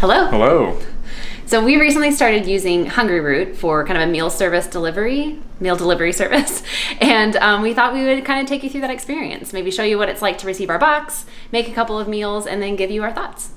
Hello. Hello. So we recently started using Hungryroot for kind of a meal delivery service. And we thought we would kind of take you through that experience, maybe show you what it's like to receive our box, make a couple of meals, and then give you our thoughts.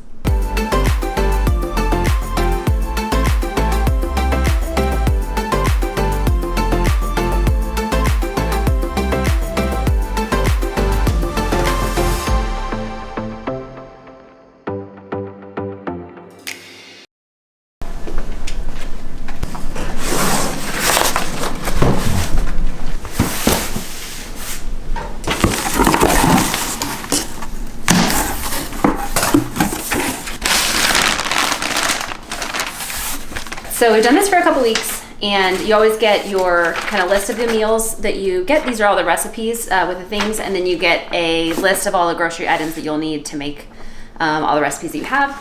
So we've done this for a couple weeks, and you always get your kind of list of the meals that you get. These are all the recipes with the things, and then you get a list of all the grocery items that you'll need to make all the recipes that you have.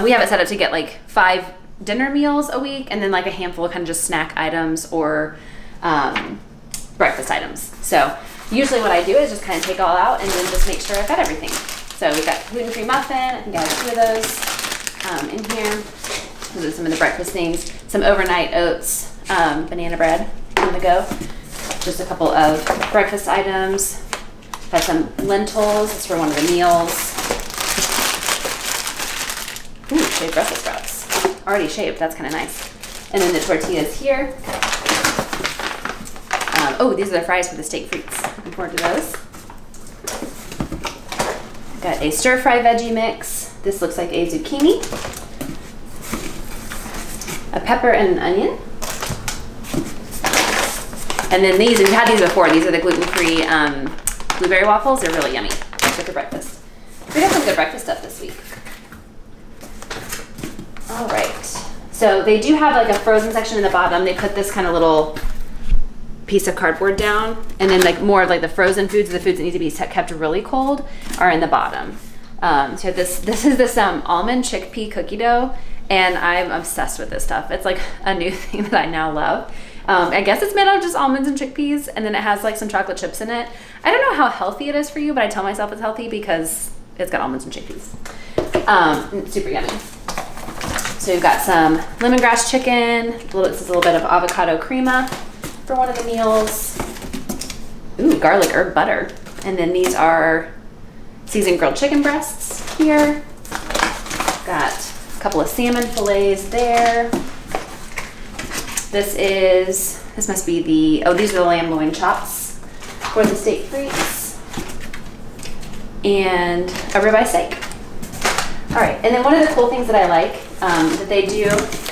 We have it set up to get like 5 dinner meals a week, and then like a handful of kind of just snack items or breakfast items. So usually what I do is just kind of take all out and then just make sure I've got everything. So we've got gluten-free muffin. I think I have 2 of those in here. Those are some of the breakfast things. Some overnight oats, banana bread on the go. Just a couple of breakfast items. Got some lentils. It's for one of the meals. Ooh, shaved Brussels sprouts. Already shaved. That's kind of nice. And then the tortillas here. Oh, these are the fries for the steak frites. Looking forward to those. Got a stir-fry veggie mix. This looks like a zucchini. A pepper and an onion. And then these, we've had these before. These are the gluten-free blueberry waffles. They're really yummy. Good for breakfast. We got some good breakfast stuff this week. All right. So they do have like a frozen section in the bottom. They put this kind of little piece of cardboard down, and then like more of like the frozen foods, the foods that need to be kept really cold, are in the bottom. So this is this almond chickpea cookie dough. And I'm obsessed with this stuff. It's like a new thing that I now love. I guess it's made out of just almonds and chickpeas, and then it has like some chocolate chips in it. I don't know how healthy it is for you, but I tell myself it's healthy because it's got almonds and chickpeas. It's super yummy. So we've got some lemongrass chicken. This is a little bit of avocado crema for one of the meals. Ooh, garlic herb butter. And then these are seasoned grilled chicken breasts here. Got couple of salmon fillets there. This must be these are the lamb loin chops for the steak frites. And a ribeye steak. All right, and then one of the cool things that I like that they do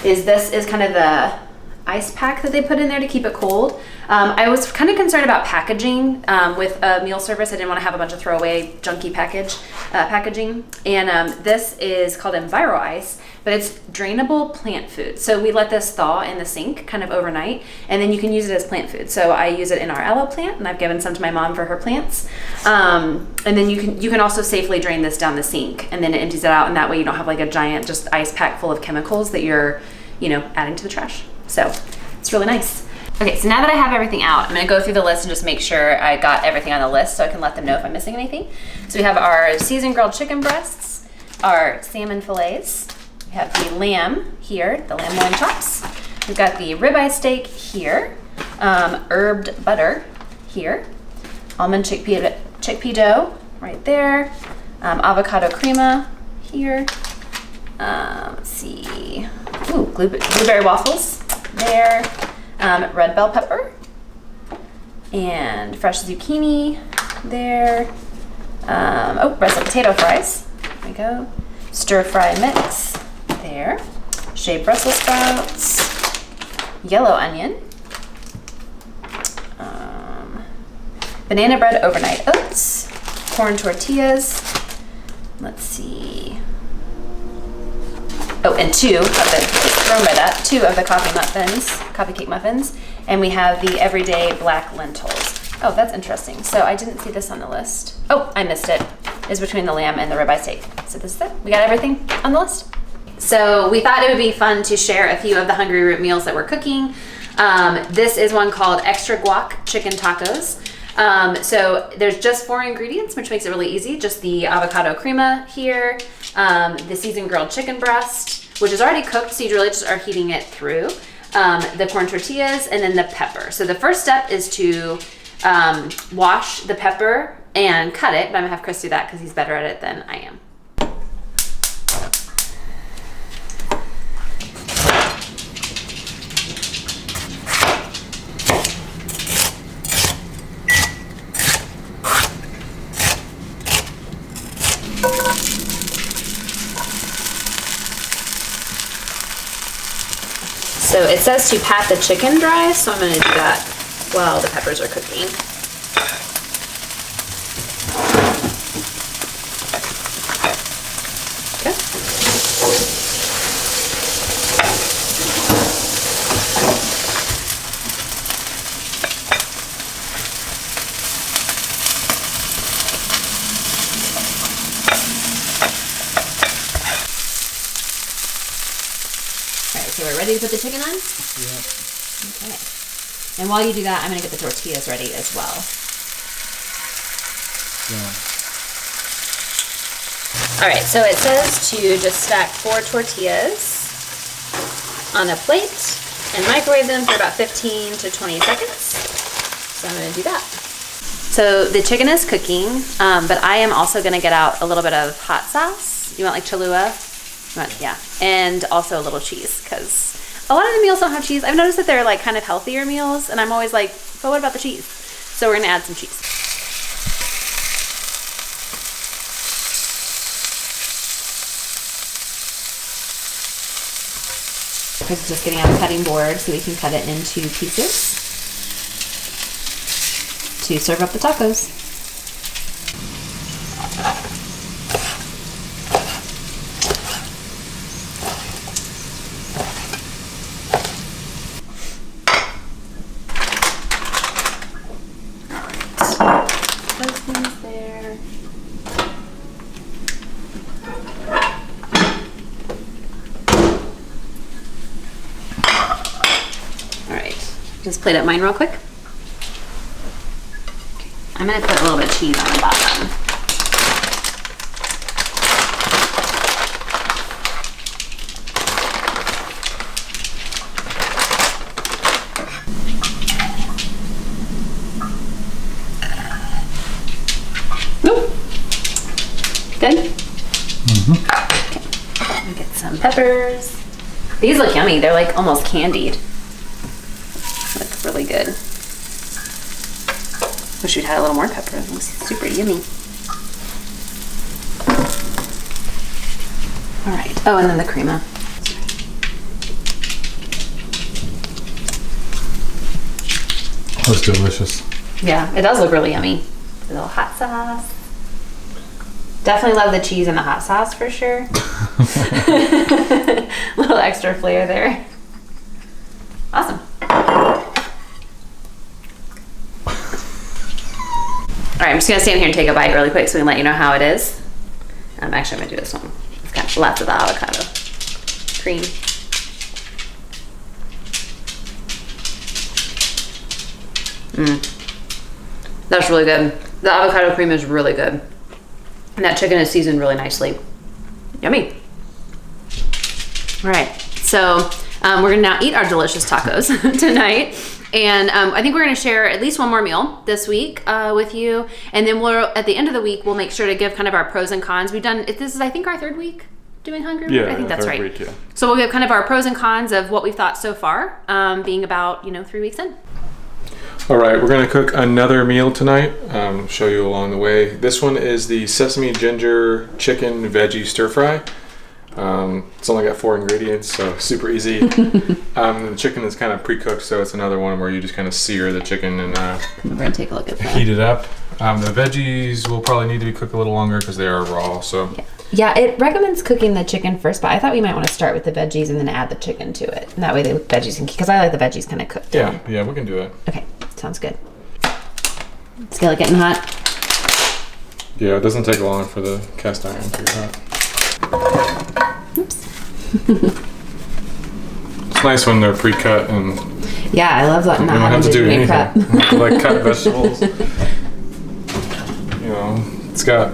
is this is kind of the ice pack that they put in there to keep it cold. I was kind of concerned about packaging with a meal service. I didn't want to have a bunch of throwaway junky packaging. And this is called Enviro Ice, but it's drainable plant food. So we let this thaw in the sink kind of overnight, and then you can use it as plant food. So I use it in our aloe plant, and I've given some to my mom for her plants. And then you can also safely drain this down the sink, and then it empties it out, and that way you don't have like a giant just ice pack full of chemicals that you're adding to the trash. So it's really nice. Okay, so now that I have everything out, I'm gonna go through the list and just make sure I got everything on the list so I can let them know if I'm missing anything. So we have our seasoned grilled chicken breasts, our salmon fillets, we have the lamb here, the lamb loin chops. We've got the ribeye steak here, herbed butter here, almond chickpea dough right there, avocado crema here. Let's see, ooh, blueberry waffles there, red bell pepper, and fresh zucchini there. Russet potato fries. There we go. Stir fry mix there. Shaved Brussels sprouts. Yellow onion. Banana bread overnight oats. Corn tortillas. Let's see. Oh, and 2 of the coffee cake muffins, and we have the everyday black lentils. Oh, that's interesting. So I didn't see this on the list. Oh, I missed it. It's between the lamb and the ribeye steak. So this is it. We got everything on the list. So we thought it would be fun to share a few of the Hungryroot meals that we're cooking. This is one called Extra Guac Chicken Tacos. So there's just 4 ingredients, which makes it really easy. Just the avocado crema here, the seasoned grilled chicken breast, which is already cooked, so you really just are heating it through. The corn tortillas, and then the pepper. So the first step is to wash the pepper and cut it, but I'm gonna have Chris do that because he's better at it than I am. So it says to pat the chicken dry, so I'm going to do that while the peppers are cooking. Okay. So we're ready to put the chicken on? Yeah. Okay. And while you do that, I'm going to get the tortillas ready as well. Yeah. All right, so it says to just stack 4 tortillas on a plate and microwave them for about 15 to 20 seconds. So I'm going to do that. So the chicken is cooking, but I am also going to get out a little bit of hot sauce. You want like Cholula? Yeah, and also a little cheese, because a lot of the meals don't have cheese. I've noticed that they're like kind of healthier meals, and I'm always like, but what about the cheese? So we're gonna add some cheese. Chris is just getting out a cutting board so we can cut it into pieces to serve up the tacos. There. All right, just plate up mine real quick. Okay. I'm gonna put a little bit of cheese on the bottom. Good? Mm-hmm. Okay. Get some peppers. These look yummy. They're like almost candied. Look really good. Wish we'd had a little more pepper. It looks super yummy. All right. Oh, and then the crema. Looks delicious. Yeah, it does look really yummy. A little hot sauce. Definitely love the cheese and the hot sauce for sure. A little extra flair there. Awesome. All right, I'm just gonna stand here and take a bite really quick so we can let you know how it is. Actually, I'm gonna do this one. It's got lots of the avocado cream. That's really good. The avocado cream is really good. And that chicken is seasoned really nicely. Yummy. All right, so we're gonna now eat our delicious tacos tonight. And I think we're gonna share at least one more meal this week with you. And then at the end of the week, we'll make sure to give kind of our pros and cons. This is, I think, our 3rd week doing Hungryroot. Yeah, I think that's right. Week, yeah. So we'll give kind of our pros and cons of what we've thought so far, being about, 3 weeks in. All right, we're gonna cook another meal tonight. Show you along the way. This one is the sesame ginger chicken veggie stir fry. It's only got 4 ingredients, so super easy. The chicken is kind of pre-cooked, so it's another one where you just kind of sear the chicken and we're gonna take a look at that. Heat it up. The veggies will probably need to be cooked a little longer because they are raw. So yeah, it recommends cooking the chicken first, but I thought we might want to start with the veggies and then add the chicken to it, and that way the veggies can, because I like the veggies kind of cooked. Yeah, we can do that. Okay, sounds good. Skillet getting hot. Yeah, it doesn't take long for the cast iron to get hot. Oops. It's nice when they're pre-cut and yeah, I love that. you don't have to do anything. Prep. You don't have to, like cut vegetables. It's got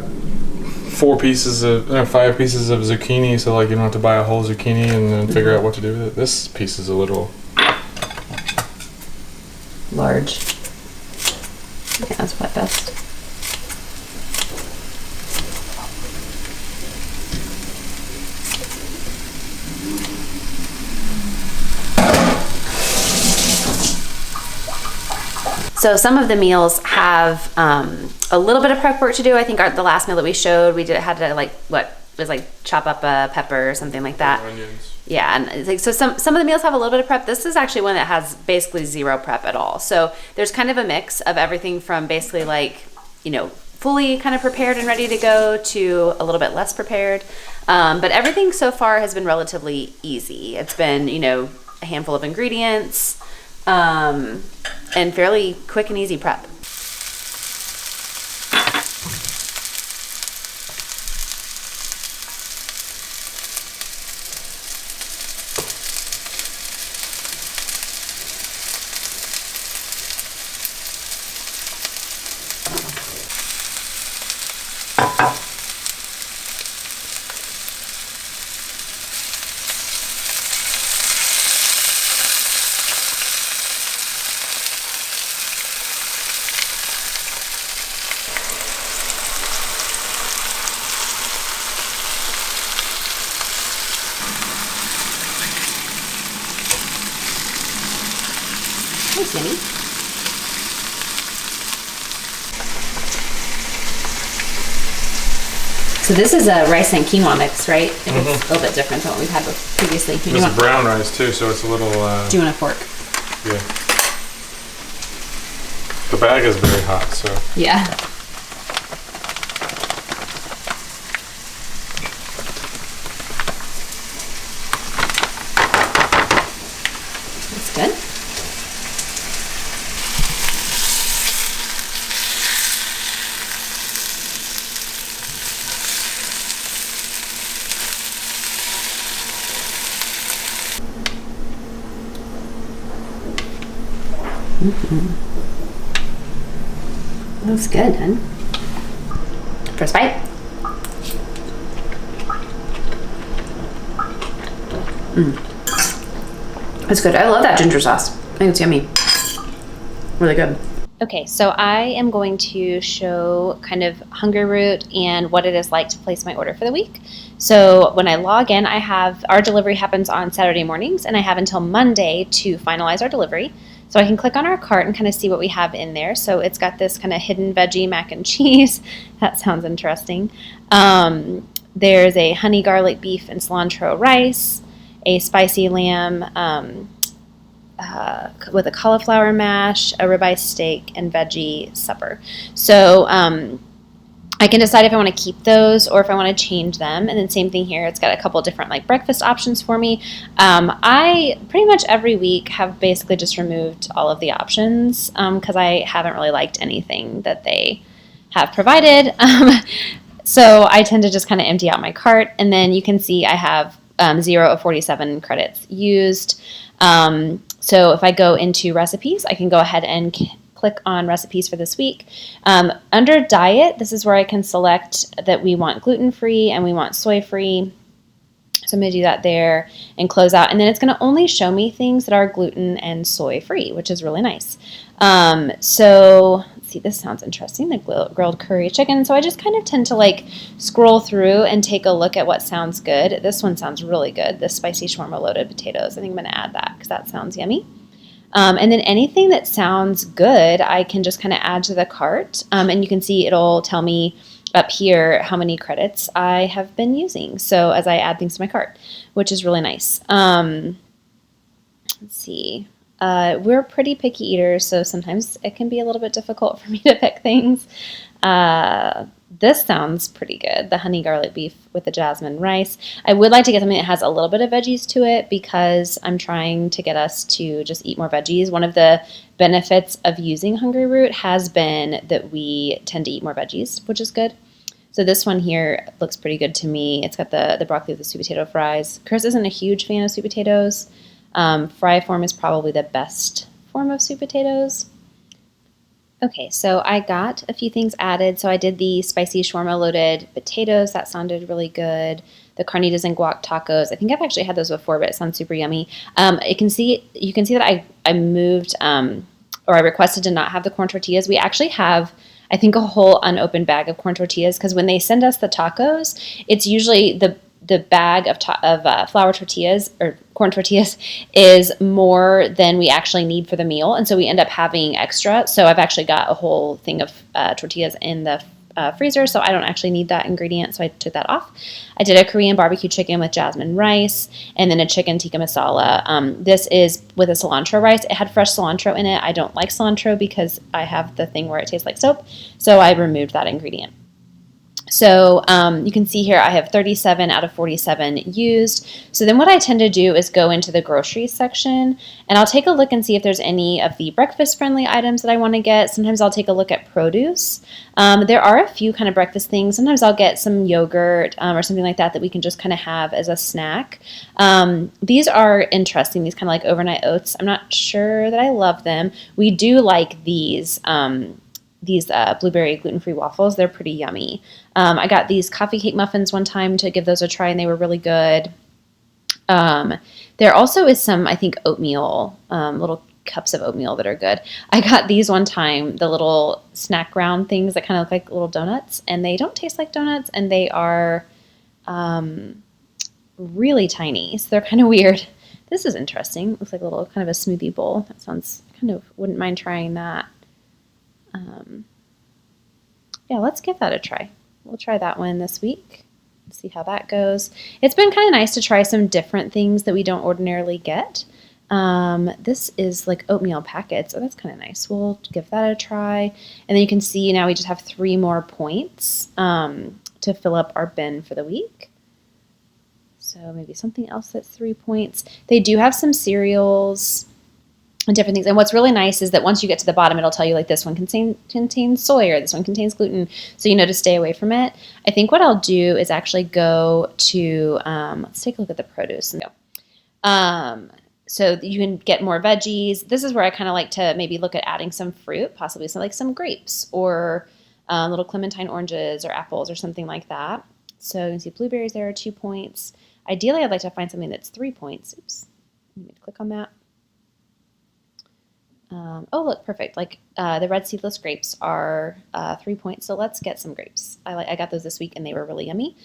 5 pieces of zucchini, so like you don't have to buy a whole zucchini and then figure out what to do with it. This piece is a little large. Yeah, that's what best. So some of the meals have a little bit of prep work to do. I think the last meal that we showed, had to chop up a pepper or something like that. onions. Yeah, and it's like, so some of the meals have a little bit of prep. This is actually one that has basically zero prep at all. So there's kind of a mix of everything from basically like, fully kind of prepared and ready to go to a little bit less prepared. But everything so far has been relatively easy. It's been, a handful of ingredients, and fairly quick and easy prep. Thanks, Jenny. So this is a rice and quinoa mix, right? It's a little bit different than what we've had previously. This is brown rice too, so it's a little... Do you want a fork? Yeah. The bag is very hot, so... Yeah. That's good. That's good, hun. First bite. That's good. I love that ginger sauce. I think it's yummy. Really good. Okay, so I am going to show kind of Hungryroot and what it is like to place my order for the week. So when I log in, our delivery happens on Saturday mornings, and I have until Monday to finalize our delivery. So I can click on our cart and kind of see what we have in there. So it's got this kind of hidden veggie mac and cheese. That sounds interesting. There's a honey garlic beef and cilantro rice, a spicy lamb with a cauliflower mash, a ribeye steak, and veggie supper. So I can decide if I want to keep those or if I want to change them. And then same thing here. It's got a couple different like breakfast options for me. I pretty much every week have basically just removed all of the options because I haven't really liked anything that they have provided. So I tend to just kind of empty out my cart. And then you can see I have 0 of 47 credits used. So if I go into recipes, I can go ahead and click on recipes for this week. Under diet, this is where I can select that we want gluten-free and we want soy-free. So I'm going to do that there and close out. And then it's going to only show me things that are gluten and soy-free, which is really nice. So let's see, this sounds interesting, the grilled curry chicken. So I just kind of tend to like scroll through and take a look at what sounds good. This one sounds really good, the spicy shawarma loaded potatoes. I think I'm going to add that because that sounds yummy. And then anything that sounds good, I can just kind of add to the cart. And you can see it'll tell me up here how many credits I have been using. So as I add things to my cart, which is really nice. Let's see. We're pretty picky eaters, so sometimes it can be a little bit difficult for me to pick things. This sounds pretty good, the honey garlic beef with the jasmine rice. I would like to get something that has a little bit of veggies to it because I'm trying to get us to just eat more veggies. One of the benefits of using Hungryroot has been that we tend to eat more veggies, which is good. So this one here looks pretty good to me. It's got the broccoli with the sweet potato fries. Chris isn't a huge fan of sweet potatoes. Fry form is probably the best form of sweet potatoes. Okay, so I got a few things added. So I did the spicy shawarma loaded potatoes. That sounded really good. The carnitas and guac tacos. I think I've actually had those before, but it sounds super yummy. You can see that I moved or I requested to not have the corn tortillas. We actually have, I think, a whole unopened bag of corn tortillas because when they send us the tacos, it's usually the bag of flour tortillas or corn tortillas is more than we actually need for the meal. And so we end up having extra. So I've actually got a whole thing of tortillas in the freezer. So I don't actually need that ingredient. So I took that off. I did a Korean barbecue chicken with jasmine rice and then a chicken tikka masala. This is with a cilantro rice. It had fresh cilantro in it. I don't like cilantro because I have the thing where it tastes like soap. So I removed that ingredient. So you can see here I have 37 out of 47 used. So then what I tend to do is go into the groceries section and I'll take a look and see if there's any of the breakfast friendly items that I want to get. Sometimes I'll take a look at produce. There are a few kind of breakfast things. Sometimes I'll get some yogurt or something like that we can just kind of have as a snack. These are interesting, these kind of like overnight oats. I'm not sure that I love them. We do like these blueberry gluten-free waffles. They're pretty yummy. I got these coffee cake muffins one time to give those a try, and they were really good. There also is some, I think, oatmeal, little cups of oatmeal that are good. I got these one time, the little snack round things that kind of look like little donuts, and they don't taste like donuts, and they are really tiny, so they're kind of weird. This is interesting. Looks like a little kind of a smoothie bowl. That sounds kind of, wouldn't mind trying that. Yeah, let's give that a try. We'll try that one this week. See how that goes. It's been kind of nice to try some different things that we don't ordinarily get. This is like oatmeal packets. Oh, that's kind of nice. We'll give that a try. And then you can see now we just have 3 more points to fill up our bin for the week. So maybe something else that's 3 points. They do have some cereals and different things. And what's really nice is that once you get to the bottom, it'll tell you like this one contains soy or this one contains gluten. So you know to stay away from it. I think what I'll do is actually go to, let's take a look at the produce and go. So you can get more veggies. This is where I kind of like to maybe look at adding some fruit, possibly some grapes or little clementine oranges or apples or something like that. So you can see blueberries there are 2 points. Ideally, I'd like to find something that's 3 points. Oops, let me click on that. Oh, look, perfect. Like the red seedless grapes are 3 points. So let's get some grapes. I got those this week and they were really yummy.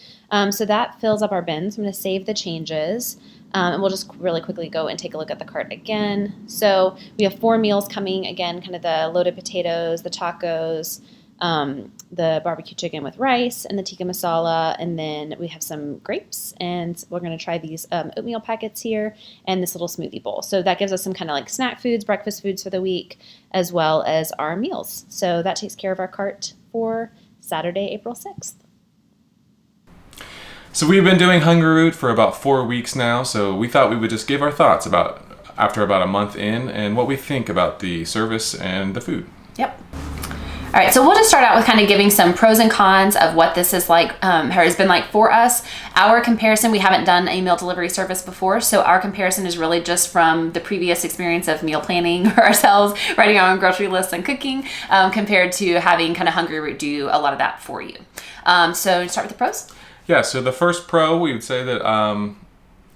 So that fills up our bin. So I'm going to save the changes. And we'll just really quickly go and take a look at the cart again. So we have 4 meals coming. Again, kind of the loaded potatoes, the tacos, the barbecue chicken with rice, and the tikka masala. And then we have some grapes. And we're going to try these oatmeal packets here and this little smoothie bowl. So that gives us some kind of like snack foods, breakfast foods for the week, as well as our meals. So that takes care of our cart for Saturday, April 6th. So we've been doing Hungryroot for about 4 weeks now, so we thought we would just give our thoughts after about a month in and what we think about the service and the food. Yep. All right, so we'll just start out with kind of giving some pros and cons of what this is like, or has been like for us. Our comparison, we haven't done a meal delivery service before, so our comparison is really just from the previous experience of meal planning ourselves, writing our own grocery lists and cooking, compared to having kind of Hungryroot do a lot of that for you. So start with the pros. Yeah, so the first pro, we would say that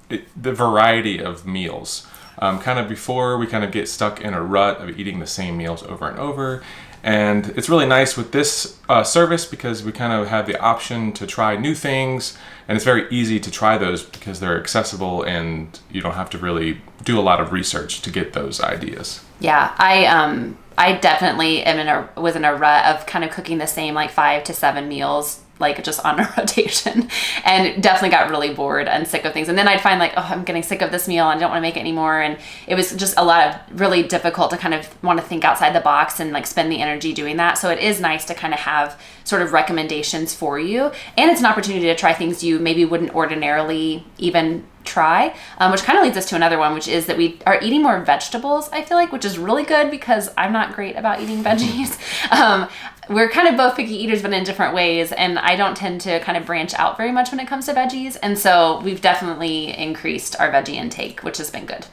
the variety of meals. Kind of before, we kind of get stuck in a rut of eating the same meals over and over. And it's really nice with this service because we kind of have the option to try new things. And it's very easy to try those because they're accessible and you don't have to really do a lot of research to get those ideas. Yeah, I definitely was in a rut of kind of cooking the same like 5 to 7 meals like just on a rotation, and definitely got really bored and sick of things. And then I'd find like, oh, I'm getting sick of this meal and I don't want to make it anymore. And it was just a lot of really difficult to kind of want to think outside the box and like spend the energy doing that. So it is nice to kind of have sort of recommendations for you. And it's an opportunity to try things you maybe wouldn't ordinarily even try, which kind of leads us to another one, which is that we are eating more vegetables, I feel like, which is really good because I'm not great about eating veggies. We're kind of both picky eaters, but in different ways. And I don't tend to kind of branch out very much when it comes to veggies. And so we've definitely increased our veggie intake, which has been good.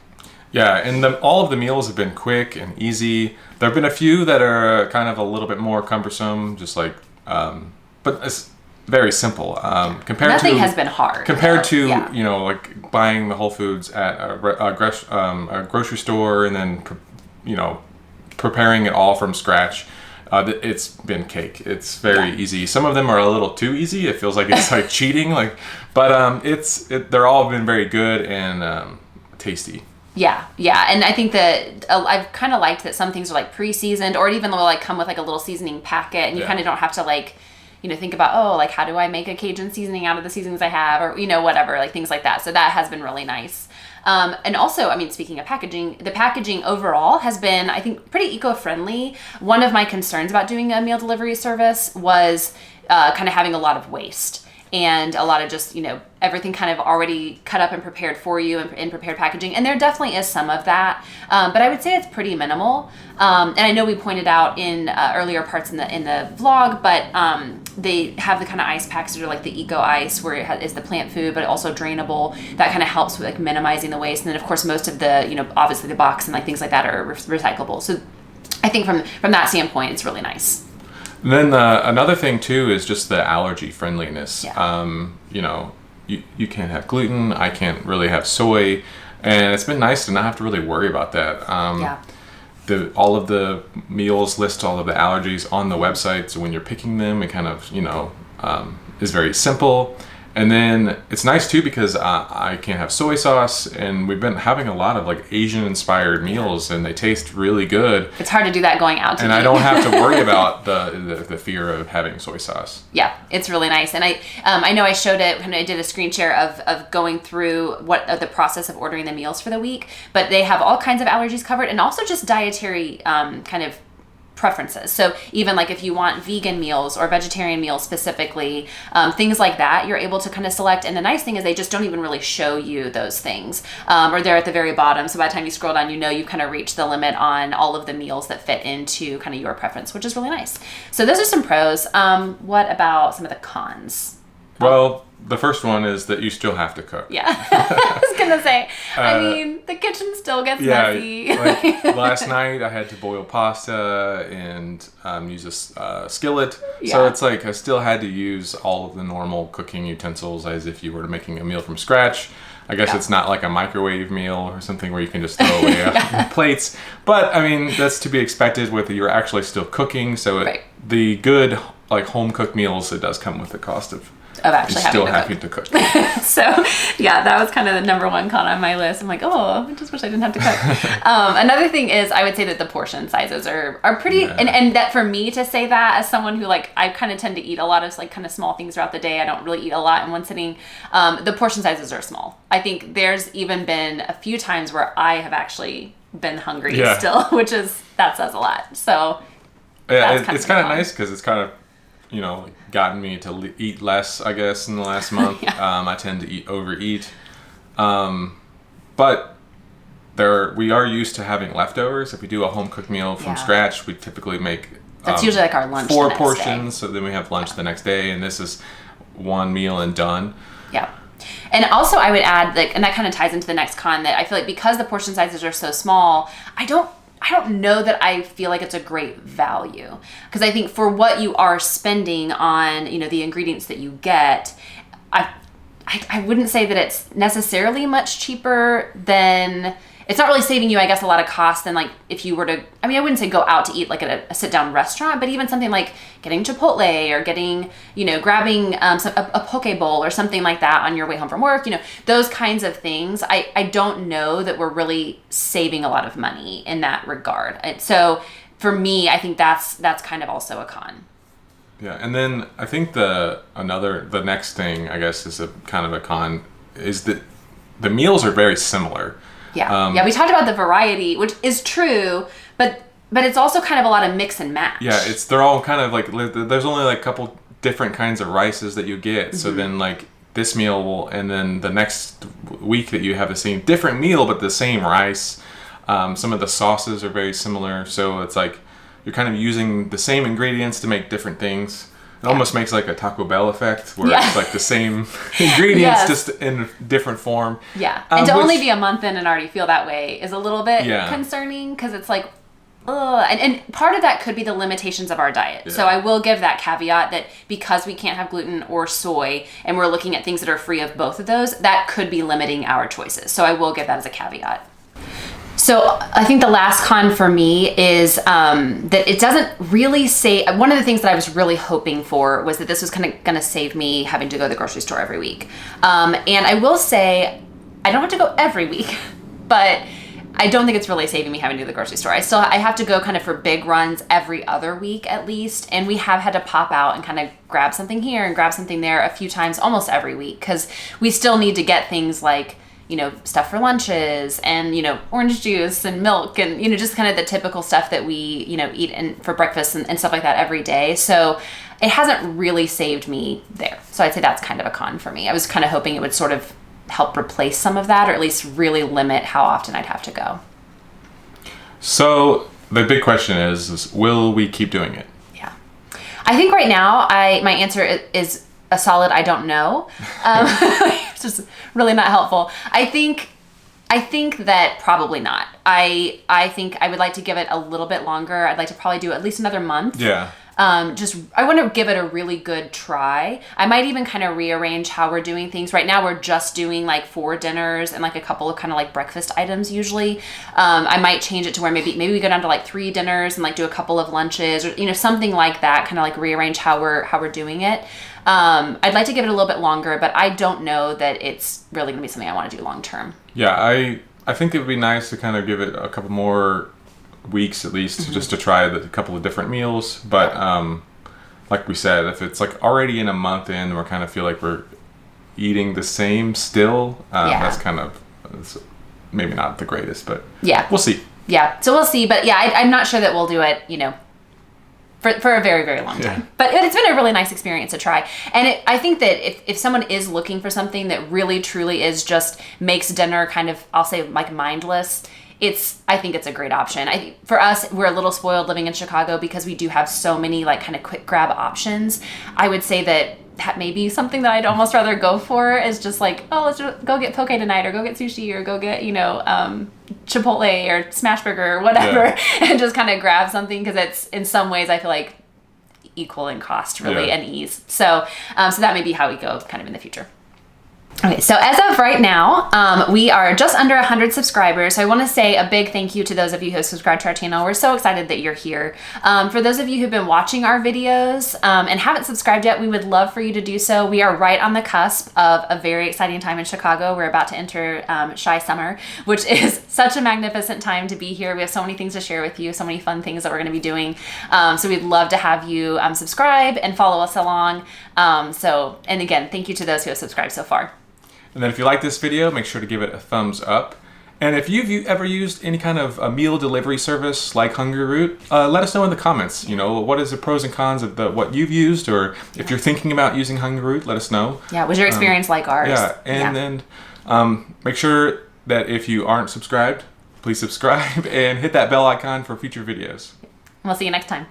Yeah, and all of the meals have been quick and easy. There have been a few that are kind of a little bit more cumbersome, just like, but it's very simple. Nothing has been hard. Compared to, like buying the Whole Foods at a grocery store and then, preparing it all from scratch. It's been cake. It's very easy. Some of them are a little too easy. It feels like it's like cheating. But they're all been very good and tasty. Yeah, and I think that I've kind of liked that some things are like pre-seasoned, or even they'll like come with like a little seasoning packet, and you kind of don't have to like, think about, like how do I make a Cajun seasoning out of the seasonings I have, or whatever, like things like that. So that has been really nice. And also, I mean, speaking of packaging, the packaging overall has been, I think, pretty eco-friendly. One of my concerns about doing a meal delivery service was kind of having a lot of waste. And a lot of just, everything kind of already cut up and prepared for you in prepared packaging. And there definitely is some of that. But I would say it's pretty minimal. And I know we pointed out in earlier parts in the vlog, but they have the kind of ice packs that are like the eco ice, where it is the plant food, but also drainable. That kind of helps with like minimizing the waste. And then of course, most of the, obviously the box and like things like that are recyclable. So I think from that standpoint, it's really nice. And then another thing too is just the allergy friendliness. Yeah. You can't have gluten. I can't really have soy, and it's been nice to not have to really worry about that. All of the meals list all of the allergies on the website, so when you're picking them, it kind of is very simple. And then it's nice too because I can't have soy sauce, and we've been having a lot of like Asian inspired meals, and they taste really good. It's hard to do that going out to eat. I don't have to worry about the fear of having soy sauce. Yeah, it's really nice. And I know I showed it, I did a screen share of going through the process of ordering the meals for the week, but they have all kinds of allergies covered, and also just dietary kind of preferences. So even like if you want vegan meals or vegetarian meals specifically, things like that, you're able to kind of select. And the nice thing is they just don't even really show you those things, or they're at the very bottom. So by the time you scroll down, you've kind of reached the limit on all of the meals that fit into kind of your preference, which is really nice. So those are some pros. What about some of the cons? Well, the first one is that you still have to cook. Yeah, I was gonna say. I mean, the kitchen still gets messy. Like last night, I had to boil pasta and use a skillet. Yeah. So it's like I still had to use all of the normal cooking utensils as if you were making a meal from scratch. I guess it's not like a microwave meal or something where you can just throw away plates. But I mean, that's to be expected with you're actually still cooking. So the good like home cooked meals, it does come with the cost of actually having to cook. So yeah, that was kind of the number one con on my list. I'm like, I just wish I didn't have to cook. Another thing is I would say that the portion sizes are pretty, and that for me to say that as someone who like, I kind of tend to eat a lot of like kind of small things throughout the day. I don't really eat a lot in one sitting. The portion sizes are small. I think there's even been a few times where I have actually been hungry still, that says a lot. So it's kind of nice because it's kind of, gotten me to eat less, I guess, in the last month. I tend to overeat. But we are used to having leftovers. If we do a home cooked meal from scratch, we typically make that's usually like our lunch 4 portions, so then we have lunch the next day, and this is one meal and done. Yeah. And also I would add, and that kind of ties into the next con, that I feel like because the portion sizes are so small, I don't know that I feel like it's a great value, because I think for what you are spending on, the ingredients that you get, I wouldn't say that it's necessarily much cheaper than, it's not really saving you, I guess, a lot of cost than like if you were to, I wouldn't say go out to eat like at a sit down restaurant, but even something like getting Chipotle or getting, grabbing a poke bowl or something like that on your way home from work, those kinds of things. I don't know that we're really saving a lot of money in that regard. And so for me, I think that's kind of also a con. Yeah. And then I think the next thing, I guess, is a kind of a con is that the meals are very similar. Yeah, we talked about the variety, which is true, but it's also kind of a lot of mix and match. Yeah, they're all kind of like, there's only like a couple different kinds of rices that you get. Mm-hmm. So then like this meal and then the next week that you have the same different meal but the same rice. Some of the sauces are very similar, so it's like you're kind of using the same ingredients to make different things. It almost makes like a Taco Bell effect where Yeah. it's like the same ingredients, Yes. just in a different form. Yeah. And to only which- be a month in and already feel that way is a little bit Yeah. concerning because it's like, ugh. And part of that could be the limitations of our diet. So Yeah. I will give that caveat that because we can't have gluten or soy and we're looking at things that are free of both of those, that could be limiting our choices. So I will give that as a caveat. So I think the last con for me is that it doesn't really say, one of the things that I was really hoping for was that this was kind of going to save me having to go to the grocery store every week. And I will say, I don't have to go every week, but I don't think it's really saving me having to go to the grocery store. I have to go kind of for big runs every other week at least. And we have had to pop out and kind of grab something here and grab something there a few times almost every week because we still need to get things like, you know, stuff for lunches and, you know, orange juice and milk and, you know, just kind of the typical stuff that we, you know, eat for breakfast and stuff like that every day. So it hasn't really saved me there. So I'd say that's kind of a con for me. I was kind of hoping it would sort of help replace some of that or at least really limit how often I'd have to go. So the big question is will we keep doing it? Yeah. I think right now my answer is a solid I don't know. It's just really not helpful. I think that probably not. I think I would like to give it a little bit longer. I'd like to probably do at least another month. Yeah. I want to give it a really good try. I might even kind of rearrange how we're doing things. Right now we're just doing like 4 dinners and like a couple of kind of like breakfast items usually. I might change it to where maybe we go down to like 3 dinners and like do a couple of lunches or, you know, something like that, kind of like rearrange how we're doing it. I'd like to give it a little bit longer, but I don't know that it's really gonna be something I want to do long term. Yeah, I think it would be nice to kind of give it a couple more weeks at least just to try a couple of different meals. But like we said, if it's like already in a month in, we kind of feel like we're eating the same still. That's kind of maybe not the greatest, but yeah, we'll see. Yeah, so we'll see. But yeah, I'm not sure that we'll do it, you know, for a very, very long time. Yeah. But it's been a really nice experience to try. And I think that if someone is looking for something that really, truly is just makes dinner kind of, I'll say like mindless, I think it's a great option. For us, we're a little spoiled living in Chicago because we do have so many like kind of quick grab options. I would say that may be something that I'd almost rather go for is just like, oh, let's just go get poke tonight or go get sushi or go get, you know, Chipotle or Smashburger or whatever and just kind of grab something because it's in some ways I feel like equal in cost really and ease. So that may be how we go kind of in the future. Okay, so as of right now, we are just under 100 subscribers. So I want to say a big thank you to those of you who have subscribed to our channel. We're so excited that you're here. For those of you who've been watching our videos and haven't subscribed yet, we would love for you to do so. We are right on the cusp of a very exciting time in Chicago. We're about to enter Shy Summer, which is such a magnificent time to be here. We have so many things to share with you, so many fun things that we're going to be doing. So we'd love to have you subscribe and follow us along. And again, thank you to those who have subscribed so far. And then if you like this video, make sure to give it a thumbs up. And if you've ever used any kind of a meal delivery service like Hungryroot, let us know in the comments. You know, what is the pros and cons of what you've used, or if you're thinking about using Hungryroot, let us know. Yeah, was your experience like ours? Yeah, and then make sure that if you aren't subscribed, please subscribe and hit that bell icon for future videos. We'll see you next time.